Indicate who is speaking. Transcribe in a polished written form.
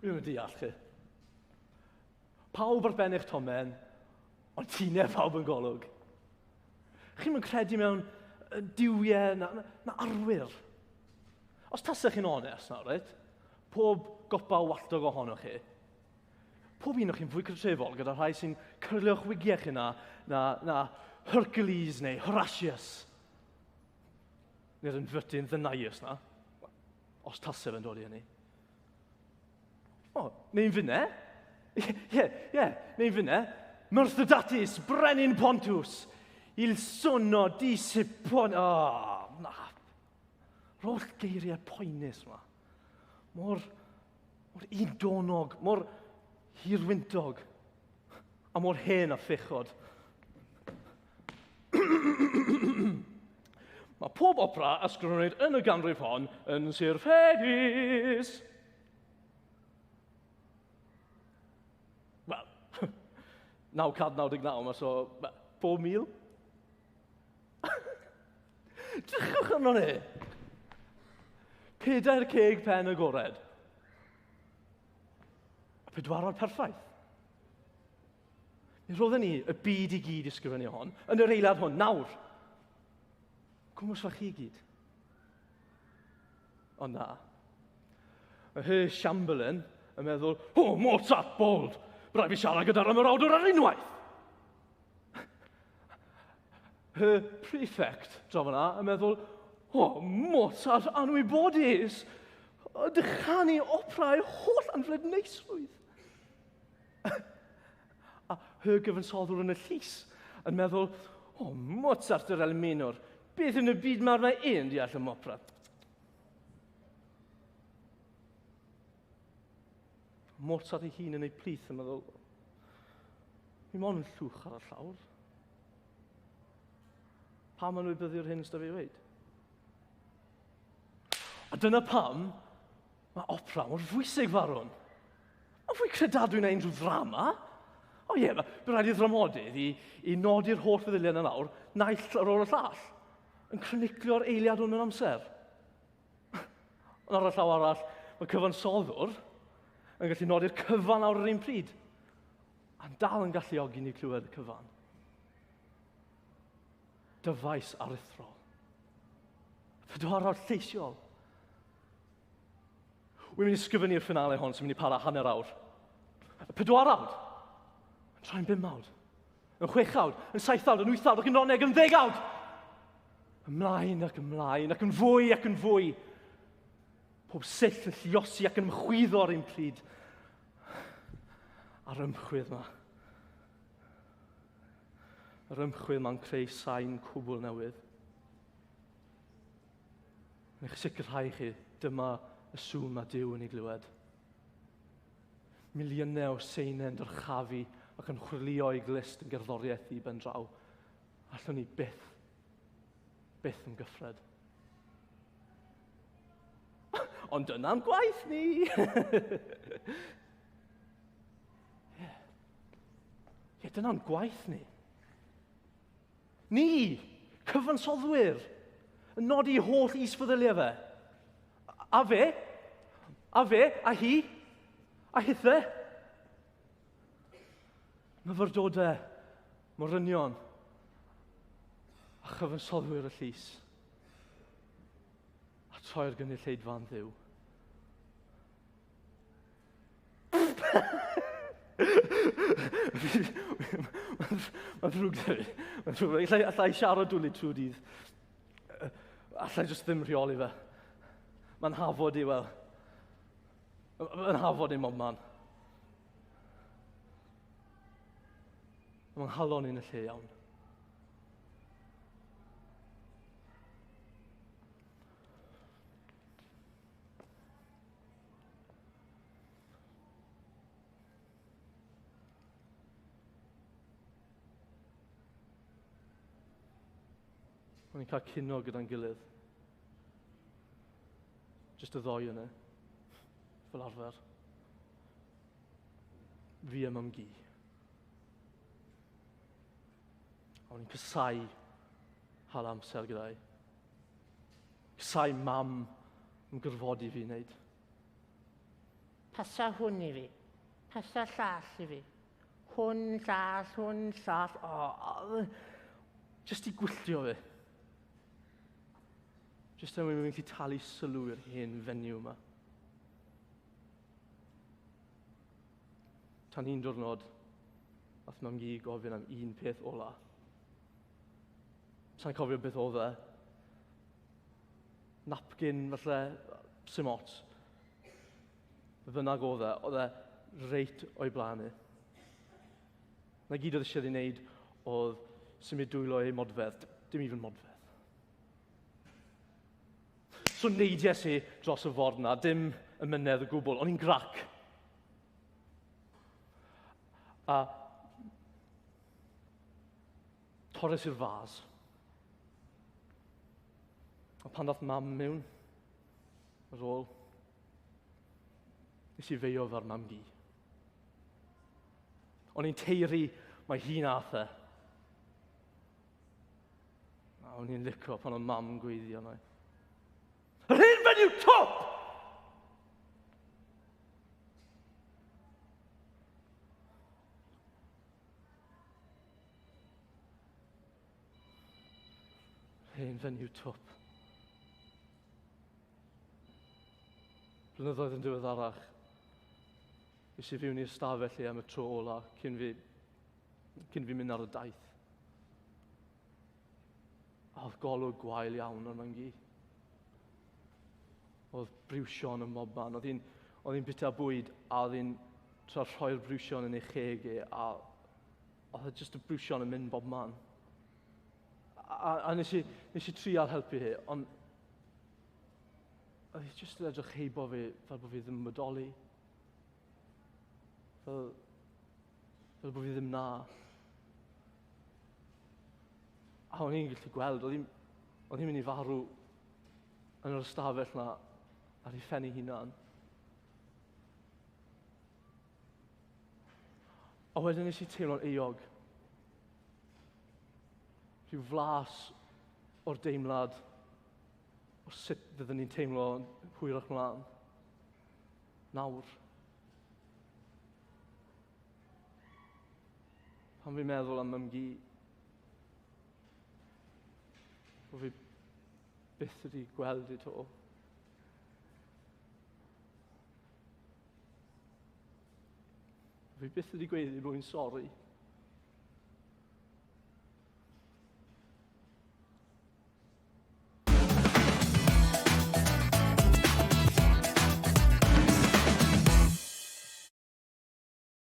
Speaker 1: Wy'n mynd deall chi. Pawb ar ben eich tomen, ond tinau pawb yn golwg. Chi'n mynd credu mewn diwiau na arwyr. Os tasach chi'n onest nawr, right? Pob gopa walltog ohonoch chi, pob un o'ch chi'n fwy cytrefol gyda rhai sy'n cyrlio'ch wigiau chi na Hercules neu Horatius. Neu'r ynfytyn Ddynaius na. Os tasaf yn dod i hynny. O, neu'n fynne? Ie, neu'n fynne. Myrthydatis, brenin Pontus, il sono disipon... O, na. Roll geiriau poenus yma. Mor undonog, mor hirwyntog, a mor hen a ffechod. Mae pob opera ysgrifenwyd yn y ganrif hon yn syrffedus. Wel, 999, mae so pob mil. Drychwch arno ni. 40 pen agored. A pedwarod perffaith. Mi roedden ni y byd i gyd ysgrifennu hon, yn yr eiliad hwn, nawr. Cwmwys fa chi gyd. Ond na. Y Her Chamberlain yn meddwl, Mozart bold, rhaid fi siarad gyda'r ymwrawdwr ar unwaith. Her Prefect, draw fyna, yn meddwl, Mozart anwybodus, dychanu operau holl anfled neisrwydd. A Her gyfansoddwr yn y llys yn meddwl, Mozart yr Elmenwr, beth yn y byd mae'r mae un deall am opera? Mozart ei hun yn ei plith yn meddwl, mi mon yn llwch ar y llawr. Pa ma'n wybyddu'r hyn sydd fi weid? A dyna pam mae opera mor fwysig farwn. Mae'n fwy credadwy na unrhyw ddrama. Bydd rhaid i ddramodydd i nodi'r holl feddyliau yna nawr, naill ar ôl y llall, yn cryniclio'r eiliad hwn yn amser. Ond ar y llaw arall, mae cyfansoddwr yn gallu nodi'r cyfan awr yr un pryd, a'n dal yn galluogi ni clywed y cyfan. Dyfais aruthrol. Pedwarod lleisiol. Wy'n mynd i ysgrifennu'r ffinale hon sy'n mynd i para hanner awr. 4 awd. Yn tra'n 5 awd. Yn 6 awd. Yn 7 awd. Yn 8 awd. Ac yn 9. Yn 10 awd. Ymlaen ac ymlaen. Ac yn fwy ac yn fwy. Pob sill yn lliosi ac yn ymchwyddo ar un pryd. A'r ymchwyd yma. Yr ymchwil ma'n creu sain cwbl newydd. Yn eich sicrhau chi, dyma y sŵn mae Dyw yn ei glywed. Miliynau o seinau'n dyrchafu ac yn chwrlio i glist yn gerddoriaeth i ben draw. Allwn ni byth yn gyffred. Ond dyna'n gwaith ni! Ie, dyna'n gwaith ni. Ni, cyfansoddwyr, yn nodi holl isfeddyliau fe. A fe, a hi, a hithe. Myfyrdodau, morynion, a chyfansoddwyr y llys. A troi'r gynulleidfa'n Dduw. Mae'n ddrwg da fi. Allai siarad dwlu trwy dydd. Allai jyst ddim rheoli fe. Mae'n hafod i, wel. Mae'n hafod i mob man. Mae'n halon i'n y lle iawn. O'n i'n cael cuno gyda'n gilydd. Just y ddoi yna. Fel arfer. Fi a mam gi. O'n i'n cysau hal amser gyda'i. Cysau mam yn gyrfodi fi wneud.
Speaker 2: Pasa hwn i fi. Pasa llall i fi. Hwn llall.
Speaker 1: Just i gwylltio fi. Just am mynd i talu sylw i'r hen fenyw yma. Tan un diwrnod, nath mam gi gofyn am un peth ola. Sa'n cofio beth oedd e. Napkin, falle, sim ots. Fynnag oedd e reit o'i blanu. Na gyd oedd eisiau ei wneud oedd symud dwylo ei modfedd, dim even modfedd. So neidiais i dros y ffordd na, dim ymynedd o gwbl, o'n i'n grac. A torres i'r fas. A pan dath mam mewn, ar ôl, nes i feio fer mam gi. O'n i'n teiri mae hi'n ath e. A o'n i'n licio pan o'n mam yn gweiddi yna. Yr hen fenyw top! Hen fenyw top. Blynyddoedd yn diweddarach, nes i fiwn i'r stafell i am y tro ola cyn fi mynd ar y daith. A oedd golwg gwael iawn o'n gi. Oedd briwsion yn mobman. Oedd hi'n bita bwyd a oedd hi'n rhoi'r briwsion yn ei cheg a oedd just y briwsion yn mynd bob man. A nes i trial helpu hi, ond oedd hi just yn edrych heibo fi fel bod fi ddim yn bodoli. Fel bod fi ddim na. A o'n i'n gallu gweld, oedd hi'n mynd i farw yn yr ystafell na ar ei phen ei hunan. A wedyn nes i teimlo'n eog. Rhyw flas o'r deimlad o sut fyddwn ni'n teimlo hwyrach mlaen. Nawr. Pan fi'n meddwl am mam gi, o fi byth wedi gweld i to. Fi byth wedi gweud i rwy'n sori.